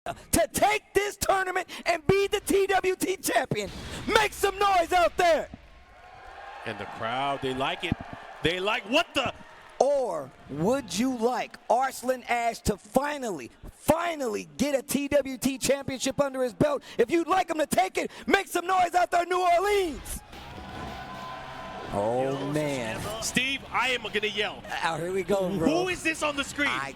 to take this tournament and be the TWT champion. Make some noise out there. And the crowd, they like it. They like what the? Or would you like Arslan Ash to finally get a TWT championship under his belt? If you'd like him to take it, make some noise out there, New Orleans. Oh, man. Steve, I am going to yell. Here we go, bro. Who is this on the screen? I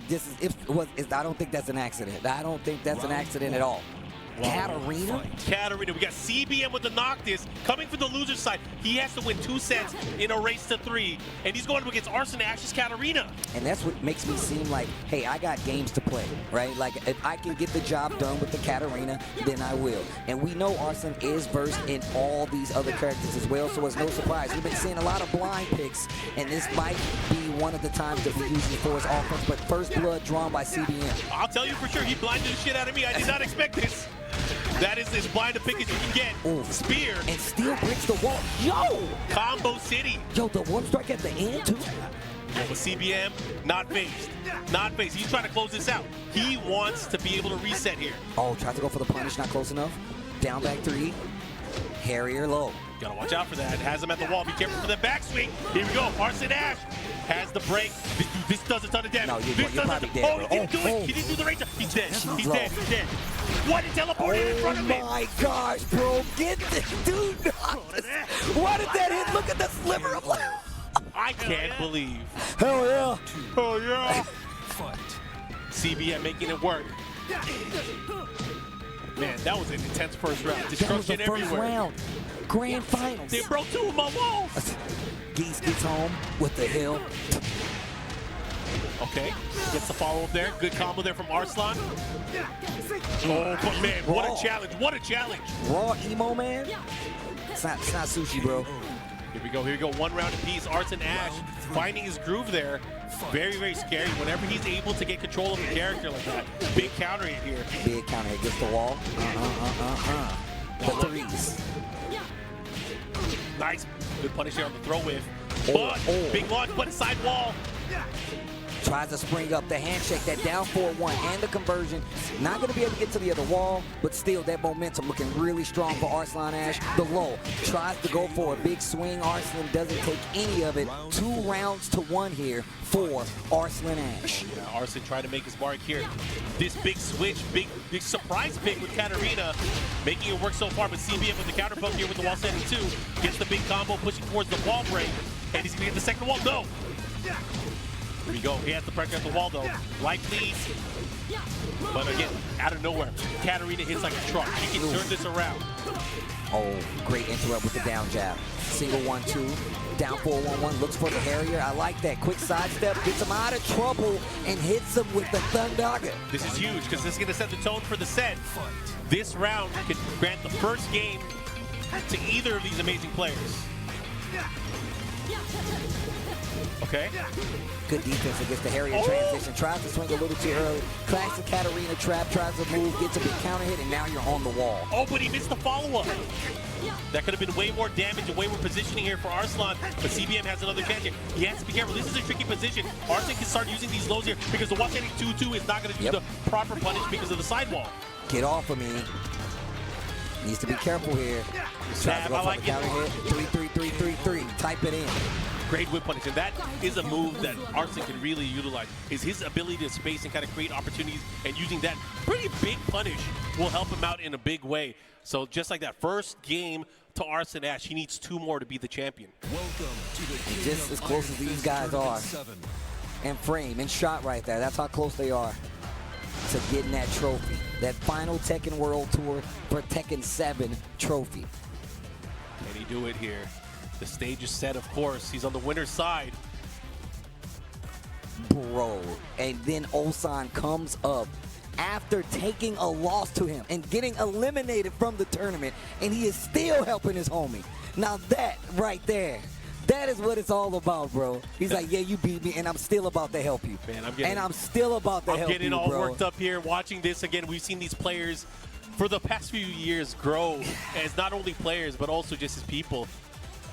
don't think that's an accident. I don't think that's an accident at all. Katrina? Katrina. We got CBM with the Noctis coming from the loser side. He has to win 2 sets in a race to 3, and he's going up against Arslan Ash's Katrina. And that's what makes me seem like, hey, I got games to play, right? Like, if I can get the job done with the Katrina, then I will. And we know Arslan is versed in all these other characters as well, so it's no surprise. We've been seeing a lot of blind picks, and this might be one of the times that we use it for his offense, but first blood drawn by CBM. I'll tell you for sure, he blinded the shit out of me. I did not expect this. That is as blind a pick as you can get. Ooh. Spear. And still breaks the wall. Yo! Combo City. Yo, the one strike at the end, too. Yeah, but CBM, not phased. Not phased. He's trying to close this out. He wants to be able to reset here. Oh, tries to go for the punish, not close enough. Down back 3. Harrier low. Gotta watch out for that. Has him at the wall. Be careful for the backswing. Here we go. Arslan Ash has the break. This does a ton of damage. No, you're probably dead. Oh, he didn't do it. He didn't do the range. He's dead. He's dead. He's dead. What? He teleported in front of me. Oh my gosh, bro. Get this dude. Why did that hit? Look at the sliver of life. I can't believe. Hell yeah. Oh yeah. CBM making it work. Man, that was an intense first round. Destruction that was the first round. Grand finals. They broke 2 of my walls. Geese gets home with the hill. Okay, gets the follow-up there. Good combo there from Arslan. Oh, but man, what a challenge. What a challenge. Raw emo, man. It's not sushi, bro. Here we go. Here we go. 1 round apiece. Arslan Ash finding his groove there. Very, very scary. Whenever he's able to get control of a character like that. Big counter hit here. Big counter hit. Gets the wall. The 3s. Nice. Good punish there on the throw whiff. But big launch, but side wall. Tries to spring up the handshake, that down 4-1 and the conversion. Not going to be able to get to the other wall, but still that momentum looking really strong for Arslan Ash. The low tries to go for a big swing. Arslan doesn't take any of it. 2 rounds to 1 here for Arslan Ash. Yeah, Arslan trying to make his mark here. This big switch, big surprise pick with Katrina, making it work so far, but CBM with the counter poke here with the wall setting 2. Gets the big combo, pushing towards the wall break, and he's going to get the second wall. No! Here we go. He has the pressure at the wall, though. Life leads. But again, out of nowhere, Katrina hits like a truck. She can turn this around. Oh, great interrupt with the down jab. Single 1-2. Down 4-1-1. Looks for the Harrier. I like that. Quick sidestep. Gets him out of trouble and hits him with the Thundaga. This is huge because this is going to set the tone for the set. This round could grant the first game to either of these amazing players. Okay. Good defense against the Harrier transition. Tries to swing a little too early. Classic Katrina trap. Tries to move. Gets a big counter hit, and now you're on the wall. Oh, but he missed the follow-up. That could have been way more damage and way more positioning here for Arslan, but CBM has another chance here. He has to be careful. This is a tricky position. Arslan can start using these lows here because the one-handing 2-2 is not going to do the proper punish because of the sidewall. Get off of me. Needs to be careful here. Tries to go for the counter hit. 3-3-3-3-3. Type it in. Great whip punish, and that is a move that Arslan can really utilize, is his ability to space and kind of create opportunities, and using that pretty big punish will help him out in a big way. So just like that first game to Arslan Ash, he needs 2 more to be the champion. Welcome to the just as close as these guys are. And frame and shot right there. That's how close they are to getting that trophy. That final Tekken World Tour for Tekken 7 trophy. Can he do it here? The stage is set, of course. He's on the winner's side. Bro. And then Ulsan comes up after taking a loss to him and getting eliminated from the tournament, and he is still helping his homie. Now that right there, that is what it's all about, bro. He's like, yeah, you beat me, and I'm still about to help you. Man, I'm still about to help you, I'm getting all worked up here watching this again. We've seen these players for the past few years grow as not only players, but also just as people.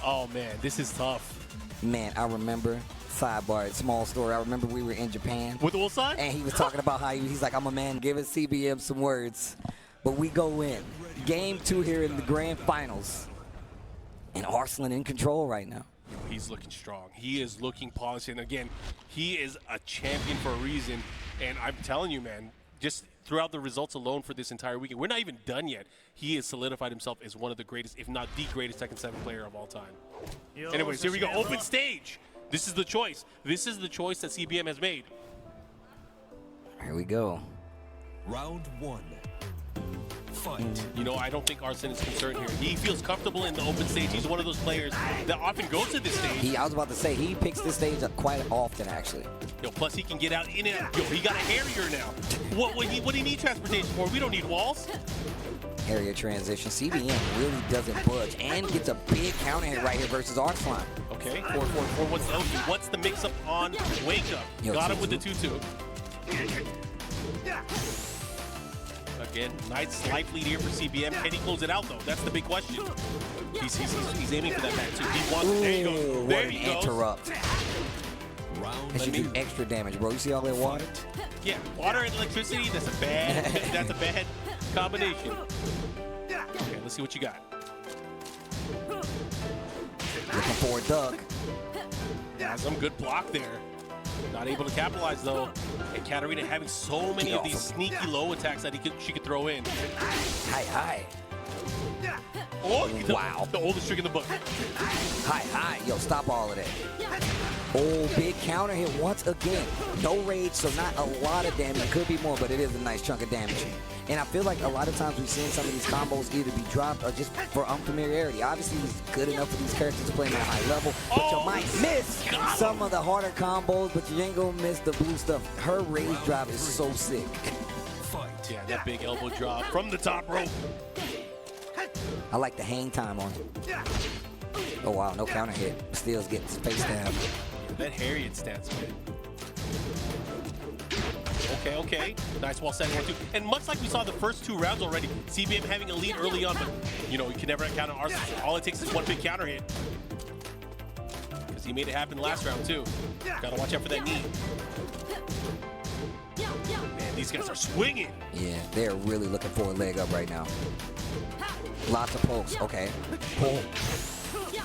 Oh, man, this is tough. Man, I remember Sidebar, small story. I remember we were in Japan. With Ulsan? And he was talking about how he's like, I'm a man, giving CBM some words. But we go in. Game 2 here in the grand finals. And Arslan in control right now. He's looking strong. He is looking polished. And again, he is a champion for a reason. And I'm telling you, man, just throughout the results alone for this entire weekend, we're not even done yet. He has solidified himself as one of the greatest, if not the greatest Tekken 7 player of all time. Anyways, here we go. Open stage. This is the choice. This is the choice that CBM has made. Here we go. Round 1. Fight. You know, I don't think Arslan is concerned here. He feels comfortable in the open stage. He's one of those players that often goes to this stage. I was about to say, he picks this stage up quite often, actually. Yo, plus he can get out in it. Yo, he got a Harrier now. What do you need transportation for? We don't need walls. Area transition. CBM really doesn't budge and gets a big counter hit right here versus Arslan. Okay, 4-4-4. What's the mix-up on Wake Up? Yo, got him with the 2-2. Again, nice life lead here for CBM. Can he close it out, though? That's the big question. He's aiming for that back, too. He wants it. There you go. There he goes. Interrupt. That should do extra damage, bro. You see all that water? Yeah, water and electricity, that's a bad combination. Okay, let's see what you got. Looking for a duck. Yeah, some good block there. Not able to capitalize, though. And Katrina having so many of these sneaky low attacks that she could throw in. Hi. Oh, wow. The oldest trick in the book. Hi. Yo, stop all of that. Oh, big counter hit once again. No rage, so not a lot of damage. It could be more, but it is a nice chunk of damage. And I feel like a lot of times we've seen some of these combos either be dropped or just for unfamiliarity. Obviously, he's good enough for these characters to play at a high level, but you might miss some of the harder combos, but you ain't gonna miss the blue stuff. Her rage drop is so sick. Yeah, that big elbow drop from the top rope. I like the hang time on it. Oh, wow, no counter hit. Steel's getting face down. That Harriet stance, man. Okay. Nice wall setting 1-2. And much like we saw the first 2 rounds already, CBM having a lead early on, but you know, you can never counter Arslan. All it takes is one big counter hit. Because he made it happen last round too. Gotta watch out for that knee. Man, these guys are swinging. Yeah, they're really looking for a leg up right now. Lots of pokes. Okay. Pull.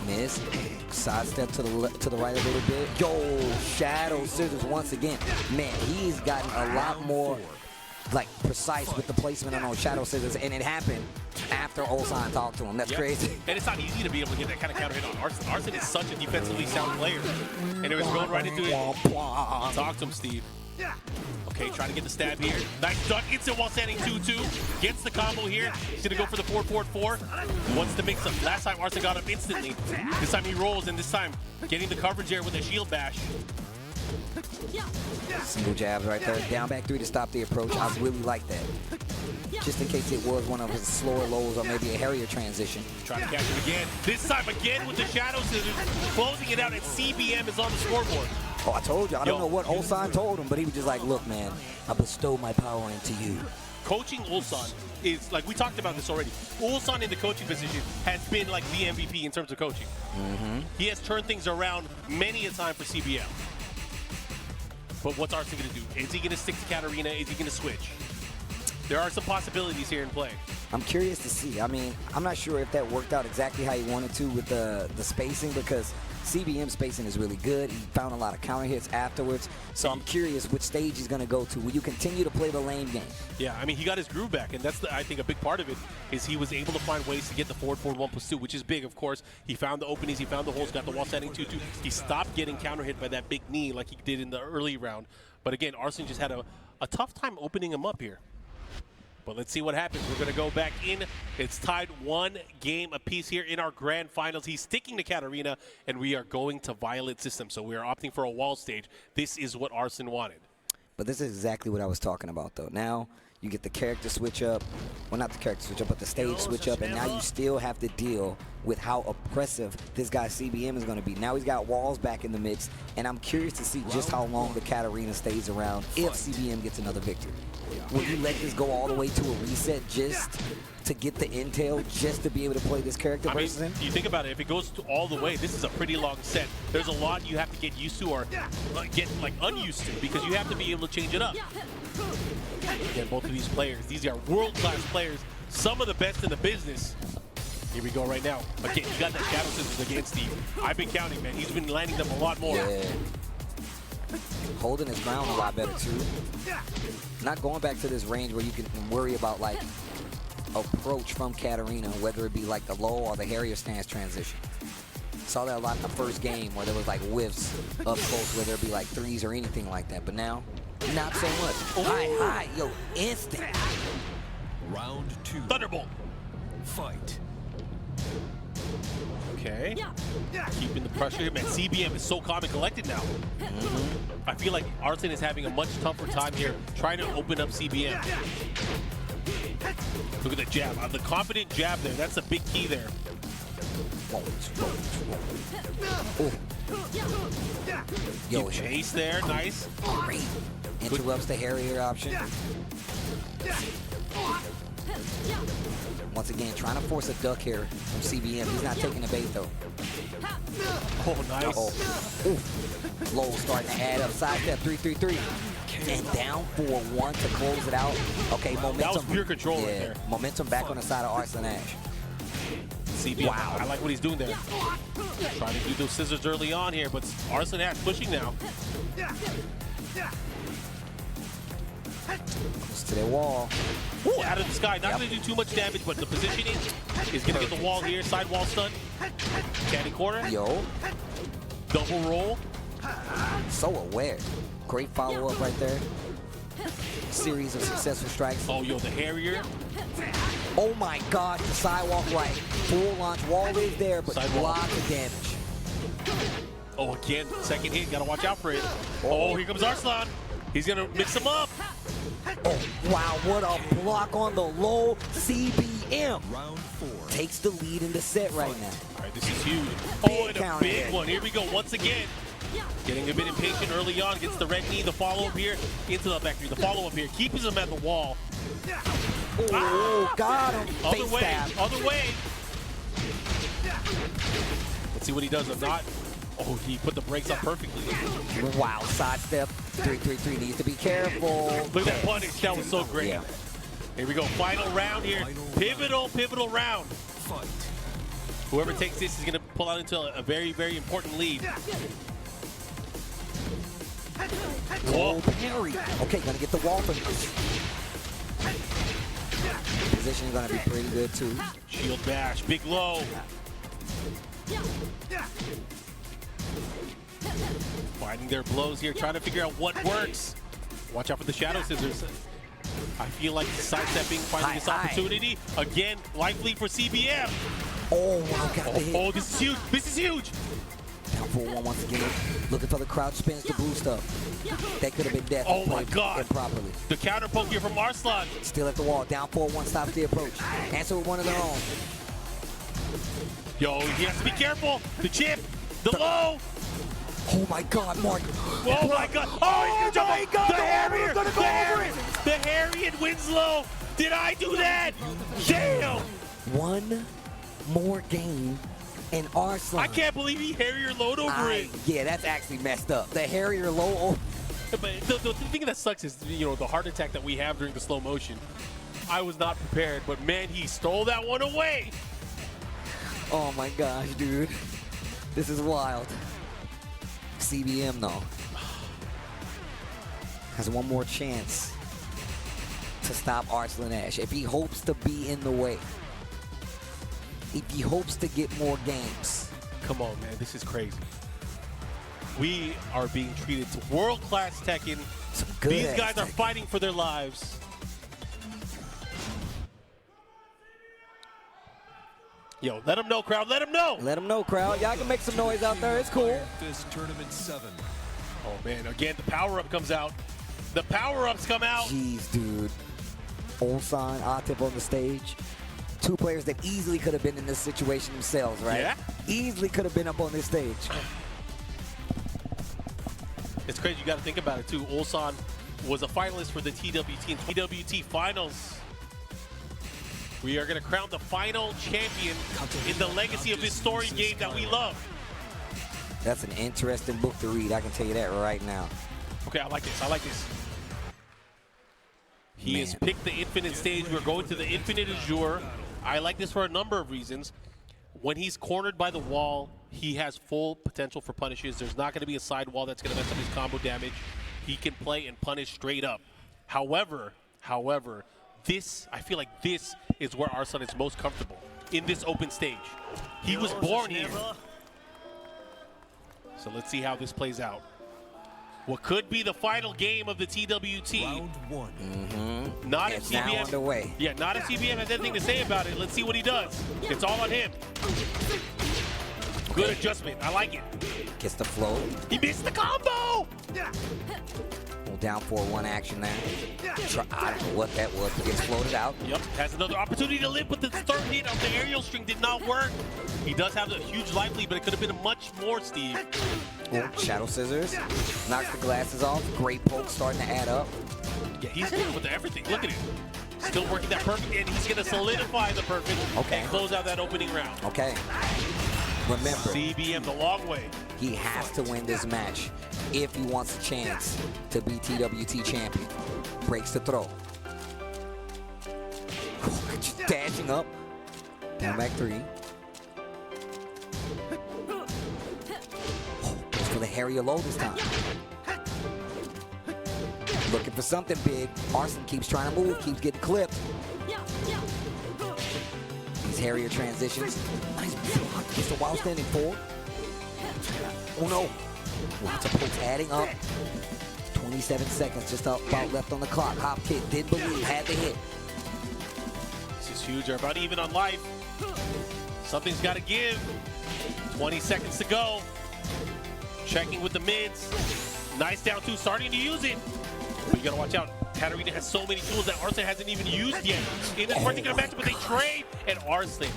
Miss. Sidestep to the right a little bit. Yo, shadow scissors once again. Man, he's gotten a lot more like precise with the placement on those shadow scissors, and it happened after Ulsan talked to him. That's crazy. And it's not easy to be able to get that kind of counter hit on Arslan. Arslan is such a defensively sound player. And it was going right into it. Talk to him, Steve. Okay, trying to get the stab here. Nice duck, instant while standing 2-2. Gets the combo here. He's gonna go for the 4-4-4. What's the mix up? Last time Arslan got up instantly. This time he rolls, and this time getting the coverage there with a shield bash. Single jabs right there. Down back 3 to stop the approach. I really like that. Just in case it was one of his slower lows or maybe a Harrier transition. Trying to catch him again. This time again with the shadow scissors. Closing it out, and CBM is on the scoreboard. Oh, I told you. I don't know what Ulsan told him, but he was just like, look, man, I bestow my power into you. Coaching Ulsan is, like we talked about this already, Ulsan in the coaching position has been like the MVP in terms of coaching. He has turned things around many a time for CBM. But what's Arslan going to do? Is he going to stick to Katrina? Is he going to switch? There are some possibilities here in play. I'm curious to see. I mean, I'm not sure if that worked out exactly how he wanted to with the spacing, because CBM spacing is really good. He found a lot of counter hits afterwards. So I'm curious which stage he's going to go to. Will you continue to play the lane game? Yeah, I mean, he got his groove back, and that's, I think, a big part of it is he was able to find ways to get the forward 1+2, which is big, of course. He found the openings, he found the holes, got the wall setting 2-2. He stopped getting counter hit by that big knee like he did in the early round. But again, Arslan just had a tough time opening him up here. But let's see what happens. We're going to go back in. It's tied 1 game apiece here in our grand finals. He's sticking to Katrina, and we are going to Violet system. So we are opting for a wall stage. This is what Arslan wanted. But this is exactly what I was talking about, though. Now you get the character switch up. Well, not the character switch up, but the stage switch up. And now you still have to deal with how oppressive this guy CBM is going to be. Now he's got walls back in the mix. And I'm curious to see just how long the Katrina stays around if CBM gets another victory. Will you let this go all the way to a reset just to get the intel just to be able to play this character I mean, versus him. you think about it, if it goes all the way, this is a pretty long set. There's a lot you have to get used to or get like unused to because you have to be able to change it up. Again, both of these players, these are world-class players, some of the best in the business. Here we go right now. Again, you got that shadow scissors against Steve. I've been counting, man. He's been landing them a lot more. Yeah. Holding his ground a lot better too. Not going back to this range where you can worry about like approach from Katrina, whether it be like the low or the Harrier stance transition. Saw that a lot in the first game where there was like whiffs up close where there'd be like threes or anything like that. But now, not so much. High, yo, instant. Round 2. Thunderbolt. Fight. Okay. Keeping the pressure here, man. CBM is so calm and collected now. I feel like Arslan is having a much tougher time here trying to open up CBM. Look at the jab. The confident jab there. That's a big key there. Yo, Chase there. Nice. Great. Interrupts the Harrier option. Once again, trying to force a duck here from CBM. He's not taking the bait though. Oh, nice. Low starting to add up. Sidestep 3-3-3. And down 4-1 to close it out. Okay, momentum. That was pure control right there. Momentum back on the side of Arslan Ash. CBM, wow. I like what he's doing there. Trying to do those scissors early on here, but Arslan Ash pushing now. Goes to their wall. Ooh, out of the sky. Not going to do too much damage, but the positioning is going to get the wall here. Side wall stun. Candy corner. Yo. Double roll. So aware. Great follow-up right there. Series of successful strikes. Oh, yo, the Harrier. Oh my gosh, the sidewalk right. Full launch wall is there, but lots of damage. Oh, again, second hit. Got to watch out for it. Oh, here comes Arslan. He's going to mix them up. Oh, wow, what a block on the low. CBM Round 4. takes the lead in the set right now. All right, this is huge. Oh, and a big one. Here we go once again. Getting a bit impatient early on. Gets the red knee. The follow-up here into the back three. The follow-up here. Keeps him at the wall. Oh, got him. Other Face way. stab. Other way. Let's see what he does. If not, oh, he put the brakes up perfectly. Wow, sidestep. 3-3-3 needs to be careful. Look at that punish. That was so great. Yeah. Here we go. Final round here. Pivotal round. Fight. Whoever takes this is going to pull out into a very, very important lead. Oh, parry. Okay, gonna get the wall from position is gonna be pretty good too. Shield bash. Big low. Finding their blows here, trying to figure out what works. Watch out for the shadow scissors. I feel like sidestepping, finding this opportunity. Again, likely for CBM. Oh, wow, got the hit. Oh, this is huge. This is huge. Down 4-1 once again. Looking for the crouch spins to boost up. That could have been death. Oh my God. Improperly. The counter poke here from Arslan. Still at the wall. Down 4-1, stops the approach. Answer with one of their own. Yo, he has to be careful. The chip, the low. Oh my God, Mark. Oh my God. Oh my God. The Harrier. The Harrier. The Harrier Winslow. Did I do that? Damn. One more game and Arslan. I can't believe he Harrier load over it. Yeah, that's actually messed up. The Harrier low. But the thing that sucks is, you know, the heart attack that we have during the slow motion. I was not prepared, but man, he stole that one away. Oh my gosh, dude. This is wild. CBM, though, has one more chance to stop Arslan Ash. If he hopes to be in the way, if he hopes to get more games. Come on, man. This is crazy. We are being treated to world-class Tekken. These guys are fighting for their lives. Yo, let them know, crowd. Let them know. Let them know, crowd. Y'all can make some noise out there. It's cool. Fist Tournament 7. Oh, man. Again, the power-up comes out. The power-ups come out. Jeez, dude. Ulsan, Atip on the stage. Two players that easily could have been in this situation themselves, right? Yeah. Easily could have been up on this stage. It's crazy. You got to think about it, too. Ulsan was a finalist for the TWT and TWT finals. We are going to crown the final champion in the legacy of this story game that we love. That's an interesting book to read. I can tell you that right now. Okay, I like this. I like this. He has picked the infinite stage. We're going to the infinite azure. I like this for a number of reasons. When he's cornered by the wall, he has full potential for punishes. There's not going to be a side wall that's going to mess up his combo damage. He can play and punish straight up. However, this, I feel like this is where Arslan is most comfortable, in this open stage. He was born here. So let's see how this plays out. What could be the final game of the TWT. Round 1. Not if It's now CBM. underway. Yeah, not if CBM has anything to say about it. Let's see what he does. It's all on him. Good adjustment. I like it. Gets the flow. He missed the combo. Little down 4-1 action there. I don't know what that was, but gets floated out. Yep, has another opportunity to live, but the third hit of the aerial string did not work. He does have a huge life lead, but it could have been much more, Steve. Oh, Shadow Scissors. Knocks the glasses off. Great poke starting to add up. Yeah, he's good with everything. Look at it. Still working that perfect, and he's going to solidify the perfect and close out that opening round. Okay. Remember, CBM the long way. he has to win this match if he wants a chance to be TWT champion. Breaks the throw. Just dashing up. Down back 3. Goes for the Harrier low this time. Looking for something big. Arslan keeps trying to move, keeps getting clipped. These Harrier transitions. Nice block. Gets the wild standing forward. Oh no. Lots of pokes adding up. 27 seconds just about left on the clock. Hop kick. Did believe. Had the hit. This is huge. They're about even on life. Something's got to give. 20 seconds to go. Checking with the mids. Nice down 2. Starting to use it. But you got to watch out. Katrina has so many tools that Arslan hasn't even used yet in this particular match, but they trade, and Arslan,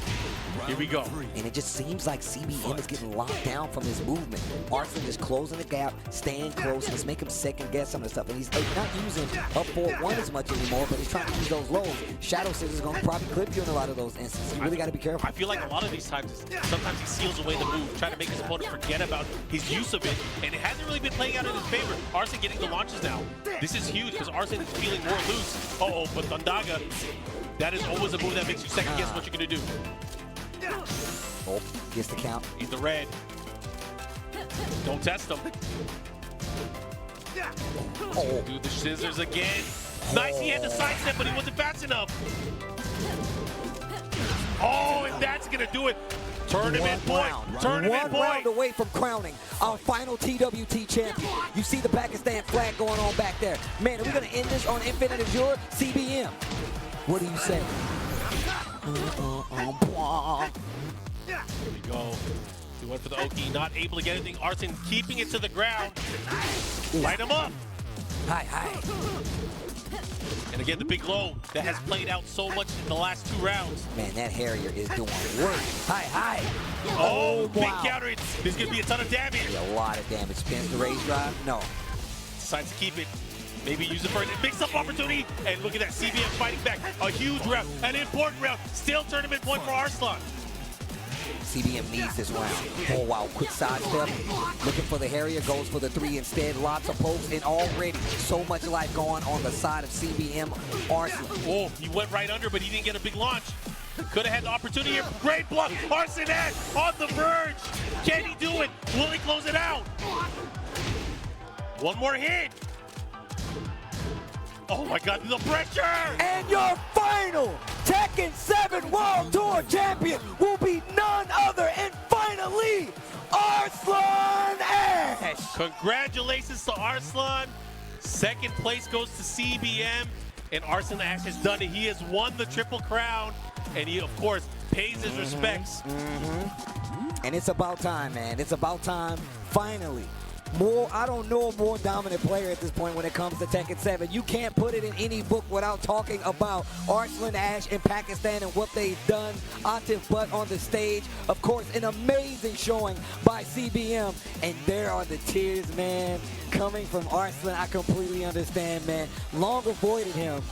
here we go. And it just seems like CBM is getting locked down from his movement. Arslan just closing the gap, staying close, and it's making him second guess some of the stuff. And he's not using up 4-1 as much anymore, but he's trying to use those lows. Shadow Scissors is going to probably clip you in a lot of those instances. You really got to be careful. I feel like a lot of these times, sometimes he seals away the move, trying to make his opponent forget about his use of it, and it hasn't really been playing out in his favor. Arslan getting the launches now. This is huge because Arslan is feeling more loose. Uh-oh, but Thundaga, that is always a move that makes you second guess what you're going to do. Oh, gets the count. He's the red. Don't test him. Oh. Do the scissors again. Nice, he had the sidestep, but he wasn't fast enough. Oh, and that's going to do it. Tournament point. Tournament One round point. away from crowning our final TWT champion. You see the Pakistan flag going on back there. Man, are we going to end this on Infinite Azure? CBM, what do you say? Here we go. He went for the Oki, not able to get anything. Arslan keeping it to the ground. Light him up. Hi. And again, the big low that has played out so much in the last 2 rounds. Man, that Harrier is doing work. Hi. Oh, big wow. counter. There's going to be a ton of damage. A lot of damage. Spins the raise drive? No. Decides to keep it. Maybe use it for a mix-up opportunity. And look at that, CBM fighting back. A huge round, an important round. Still tournament point for Arslan. CBM needs this round. Oh, wow. Quick sidestep. Looking for the Harrier. Goes for the 3 instead. Lots of pokes. And already so much life going on the side of CBM. Arslan. Oh, he went right under, but he didn't get a big launch. Could have had the opportunity here. Great block. Arslan on the verge. Can he do it? Will he close it out? One more hit. Oh my God, the pressure! And your final Tekken 7 World Tour champion will be none other and finally Arslan Ash. Congratulations to Arslan. Second place goes to CBM, and Arslan Ash has done it. He has won the Triple Crown, and he, of course, pays his respects. And it's about time, man. It's about time, finally. I don't know a more dominant player at this point when it comes to Tekken 7. You can't put it in any book without talking about Arslan Ash in Pakistan and what they've done. Atif Butt on the stage. Of course, an amazing showing by CBM. And there are the tears, man, coming from Arslan. I completely understand, man. Long avoided him.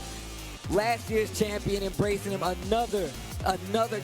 last year's champion, embracing him, another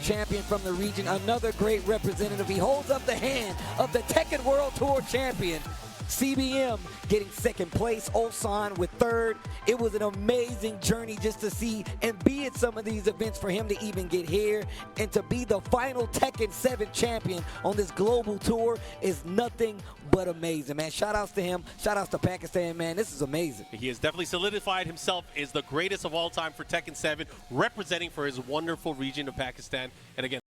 champion from the region, another great representative. He holds up the hand of the Tekken World Tour champion. CBM getting second place, Arslan with third. It was an amazing journey just to see and be at some of these events for him to even get here and to be the final Tekken 7 champion on this global tour is nothing but amazing, man. Shout outs to him. Shout outs to Pakistan, man. This is amazing. He has definitely solidified himself as the greatest of all time for Tekken 7, representing for his wonderful region of Pakistan. And again,